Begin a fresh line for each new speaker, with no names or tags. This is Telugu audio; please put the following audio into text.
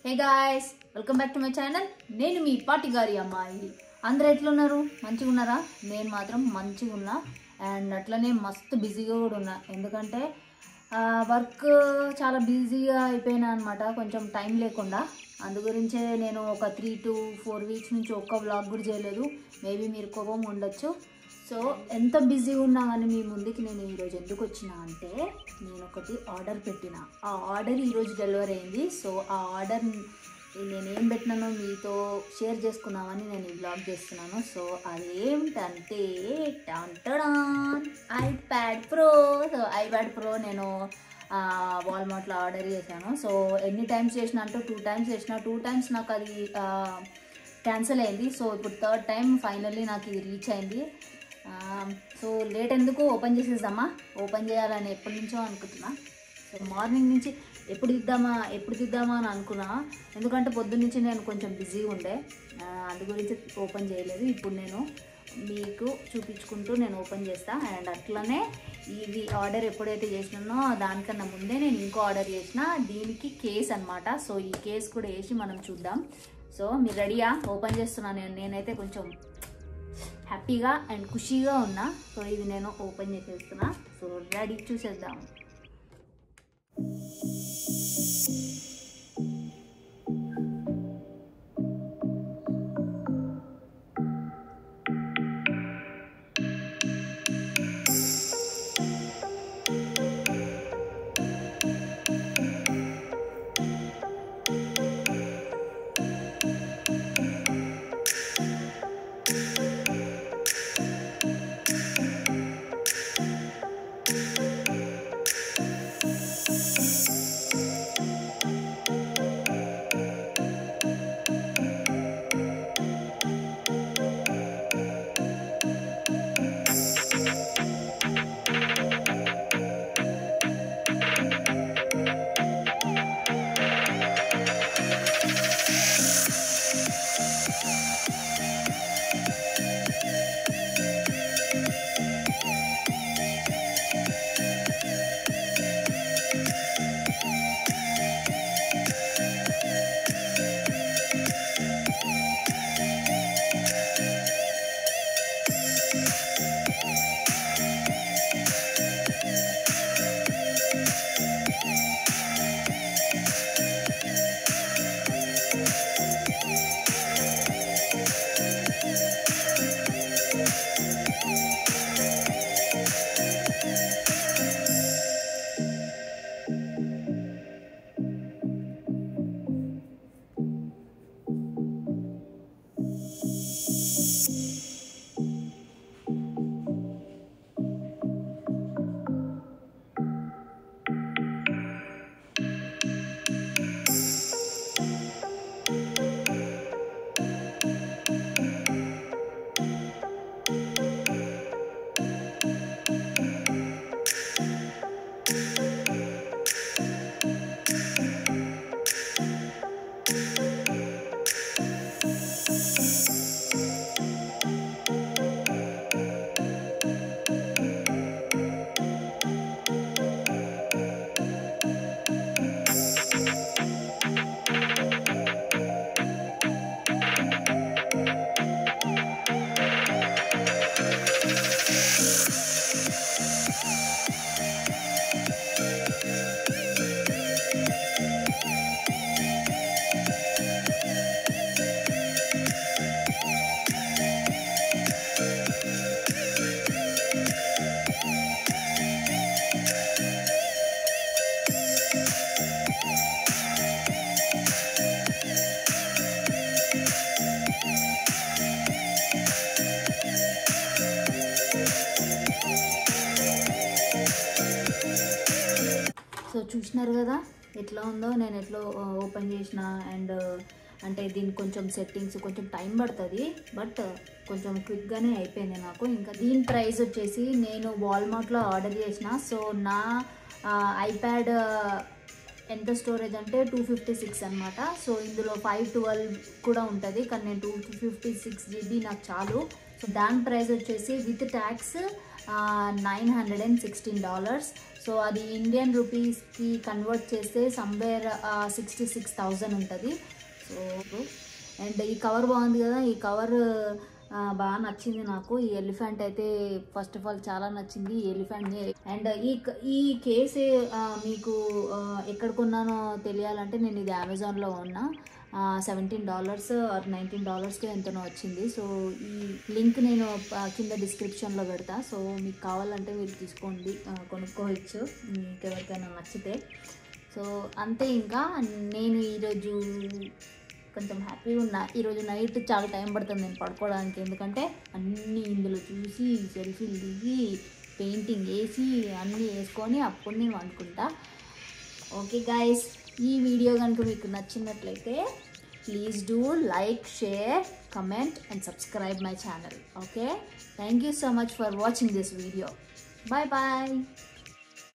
Hey guys, welcome back to my channel. నేను మీ పాటి గారి అమ్మాయి. అందరూ ఎట్లున్నారు? మంచిగా ఉన్నారా? నేను మాత్రం మంచిగా ఉన్నా. అండ్ అట్లనే మస్తు బిజీగా కూడా ఉన్నా. ఎందుకంటే వర్క్ చాలా బిజీగా అయిపోయినా అనమాట, కొంచెం టైం లేకుండా. అందు గురించే నేను ఒక 3 to 4 వీక్స్ నుంచి ఒక్క వ్లాగ్ కూడా చేయలేదు. మేబీ మీరు కోపం ఉండొచ్చు. సో ఎంత బిజీగా ఉన్నా కానీ మీ ముందుకి నేను ఈరోజు ఎందుకు వచ్చినా అంటే, నేను ఒకటి ఆర్డర్ పెట్టిన. ఆ ఆర్డర్ ఈరోజు డెలివరీ అయింది. సో ఆ ఆర్డర్ నేనేం పెట్టినానో మీతో షేర్ చేసుకున్నామని నేను ఈ బ్లాగ్ చేస్తున్నాను. సో అదేమిటంటే iPad pro. So iPad pro నేను వాల్మార్ట్లో ఆర్డర్ చేశాను. సో ఎన్ని టైమ్స్ చేసిన అంటే 2 times చేసిన. 2 times నాకు అది క్యాన్సిల్ అయింది. సో ఇప్పుడు 3rd time ఫైనల్లీ నాకు ఇది రీచ్ అయింది. సో లేట్ ఎందుకు, ఓపెన్ చేసేద్దామా. ఓపెన్ చేయాలని ఎప్పటి నుంచో అనుకుంటున్నా. సో మార్నింగ్ నుంచి ఎప్పుడు తీద్దామా అని అనుకున్నా. ఎందుకంటే పొద్దున్న నుంచి నేను కొంచెం బిజీగా ఉండే, అందు గురించి ఓపెన్ చేయలేదు. ఇప్పుడు నేను మీకు చూపించుకుంటూ నేను ఓపెన్ చేస్తాను. అండ్ అట్లనే ఇది ఆర్డర్ ఎప్పుడైతే చేసినానో దానికన్నా ముందే నేను ఇంకో ఆర్డర్ చేసిన. దీనికి కేస్ అనమాట. సో ఈ కేస్ కూడా వేసి మనం చూద్దాం. సో మీరు రెడీయా? ఓపెన్ చేస్తున్నాను. నేనైతే కొంచెం హ్యాపీగా అండ్ ఖుషీగా ఉన్నా. సో ఇది నేను ఓపెన్ చేసేస్తున్నా. సో రెడీ, చూసేద్దాం. సో చూసినారు కదా ఎట్లా ఉందో, నేను ఎట్లా ఓపెన్ చేసిన. అండ్ అంటే దీనికి కొంచెం సెట్టింగ్స్ కొంచెం టైం పడుతుంది, బట్ కొంచెం క్విక్గానే అయిపోయింది నాకు. ఇంకా దీని ప్రైస్ వచ్చేసి నేను వాల్మార్ట్లో ఆర్డర్ చేసిన. సో నా ఐప్యాడ్ ఎంత స్టోరేజ్ అంటే 256 అనమాట. సో ఇందులో 512 కూడా ఉంటుంది, కానీ నేను 256 GB నాకు చాలు. సో దాని ప్రైస్ వచ్చేసి విత్ ట్యాక్స్ $916. సో అది ఇండియన్ రూపీస్కి కన్వర్ట్ చేస్తే సమ్వేర్ 66,000 ఉంటుంది. సో అండ్ ఈ కవర్ బాగుంది కదా, ఈ కవర్ బాగా నచ్చింది నాకు. ఈ ఎలిఫెంట్ అయితే ఫస్ట్ ఆఫ్ ఆల్ చాలా నచ్చింది ఈ ఎలిఫెంట్ని. అండ్ ఈ కేసు మీకు ఎక్కడ కొన్నానో తెలియాలంటే నేను ఇది అమెజాన్లో ఉన్నా. $17 ఆర్ $19 ఎంతనో వచ్చింది. సో ఈ లింక్ నేను కింద డిస్క్రిప్షన్లో పెడతా. సో మీకు కావాలంటే మీరు తీసుకోండి, కొనుక్కోవచ్చు మీకు ఎవరికైనా నచ్చితే. సో అంతే. ఇంకా నేను ఈరోజు కొంచెం హ్యాపీగా ఉన్నా. ఈరోజు నైట్ చాలా టైం పడుతుంది నేను పడుకోవడానికి, ఎందుకంటే అన్నీ ఇందులో చూసి సెల్ఫీలు దిగి పెయింటింగ్ వేసి అన్నీ వేసుకొని అప్పుడు నేను అనుకుంటా. ఓకే గైస్, ఈ వీడియో కనుక మీకు నచ్చినట్లయితే please do like, share, comment and subscribe my channel. Okay, thank you so much for watching this video. Bye bye.